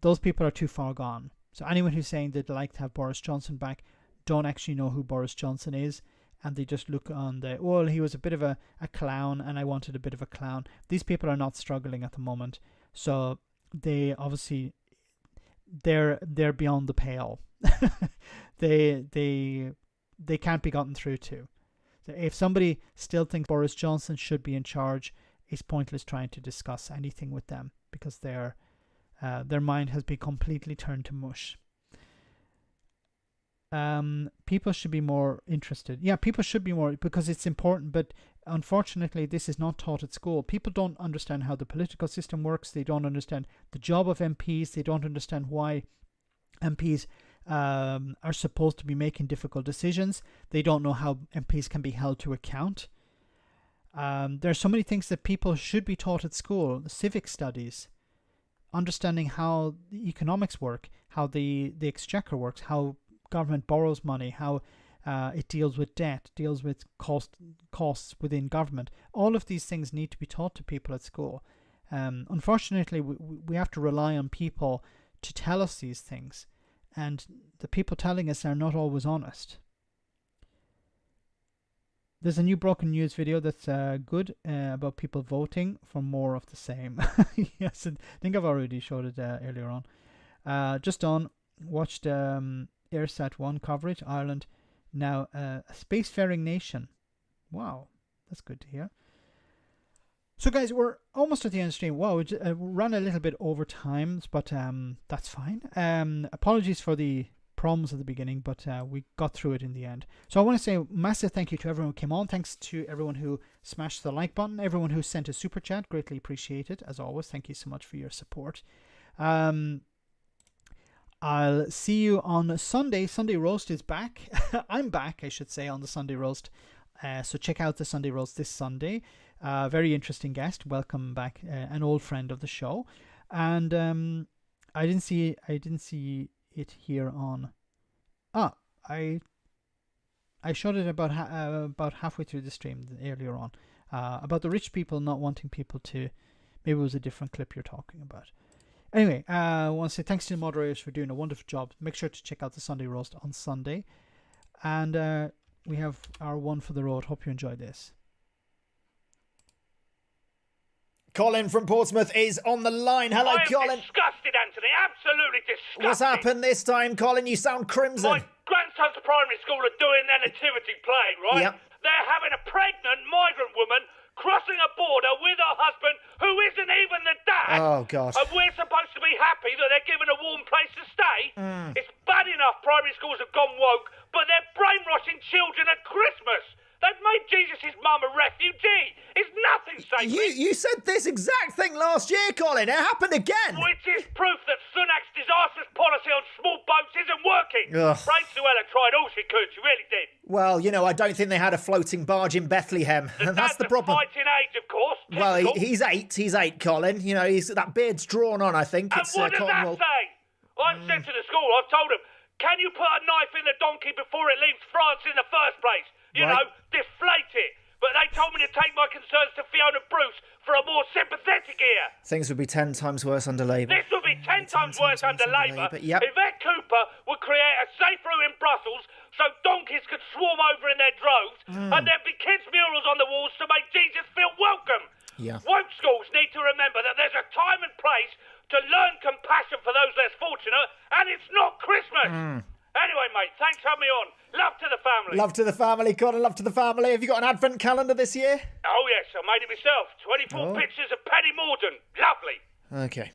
Those people are too far gone. So anyone who's saying they'd like to have Boris Johnson back don't actually know who Boris Johnson is, and they just look on he was a bit of a clown, and I wanted a bit of a clown. These people are not struggling at the moment, so they obviously they're beyond the pale. they can't be gotten through to. If somebody still thinks Boris Johnson should be in charge, it's pointless trying to discuss anything with them, because their mind has been completely turned to mush. People should be more interested. Yeah, people should be more, because it's important, but unfortunately this is not taught at school. People don't understand how the political system works. They don't understand the job of MPs. They don't understand why MPs are supposed to be making difficult decisions. They don't know how MPs can be held to account. There are so many things that people should be taught at school. Civic studies, understanding how the economics work, how the exchequer works, how government borrows money, how it deals with debt, deals with costs within government. All of these things need to be taught to people at school. Unfortunately, we have to rely on people to tell us these things, and the people telling us are not always honest. There's a new broken news video that's good about people voting for more of the same. Yes, I think I've already showed it earlier on. Just on, watched AirSat 1 coverage. Ireland now a spacefaring nation. Wow, that's good to hear. So guys, we're almost at the end of the stream. Wow, we ran a little bit over time, but that's fine. Apologies for the problems at the beginning, but we got through it in the end. So I want to say a massive thank you to everyone who came on. Thanks to everyone who smashed the like button, everyone who sent a super chat. Greatly appreciated, as always. Thank you so much for your support. I'll see you on Sunday. Sunday Roast is back. I'm back, I should say, on the Sunday Roast. So check out the Sunday Roast this Sunday. Very interesting guest. Welcome back, an old friend of the show. And I didn't see it here on. I showed it about halfway through the stream earlier on, about the rich people not wanting people to. Maybe it was a different clip you're talking about. Anyway, I want to say thanks to the moderators for doing a wonderful job. Make sure to check out the Sunday Roast on Sunday, and we have our one for the road. Hope you enjoy this. Colin from Portsmouth is on the line. Hello, Colin. Disgusted, Anthony. Absolutely disgusted. What's happened this time, Colin? You sound crimson. My grandson's primary school are doing their nativity playing, right? Yep. They're having a pregnant migrant woman crossing a border with her husband, who isn't even the dad. Oh, God. And we're supposed to be happy that they're given a warm place to stay. It's bad enough primary schools have gone woke, but they're brainwashing children at Christmas. They've made Jesus' mum a refugee. It's nothing sacred. You said this exact thing last year, Colin. It happened again. Which is proof that Sunak's disastrous policy on small boats isn't working. Ugh. Suella tried all she could. She really did. Well, I don't think they had a floating barge in Bethlehem. That's the problem. Fighting age, of course. Well, he's 8. He's 8, Colin. That beard's drawn on, I think. And it's what does that say? I've said to the school, I've told them, can you put a knife in the donkey before it leaves France in the first place? Deflate it. But they told me to take my concerns to Fiona Bruce for a more sympathetic ear. Things would be 10 times worse under Labour. This would be 10 times worse under Labour. Yep. Yvette Cooper would create a safe route in Brussels so donkeys could swarm over in their droves and there'd be kids' murals on the walls to make Jesus feel welcome. Yeah. Woke schools need to remember that there's a time and place to learn compassion for those less fortunate, and it's not Christmas. Anyway, mate, thanks for having me on. Love to the family. Love to the family, Colin. Love to the family. Have you got an advent calendar this year? Oh, yes, I made it myself. 24 pictures of Penny Morden. Lovely. Okay.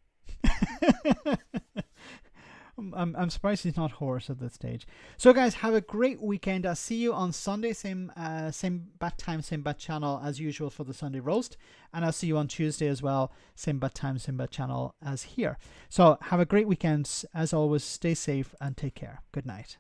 I'm surprised he's not hoarse at this stage. So, guys, have a great weekend. I'll see you on Sunday, same bat time, same bat channel as usual for the Sunday Roast. And I'll see you on Tuesday as well, same bat time, same bat channel as here. So, have a great weekend. As always, stay safe and take care. Good night.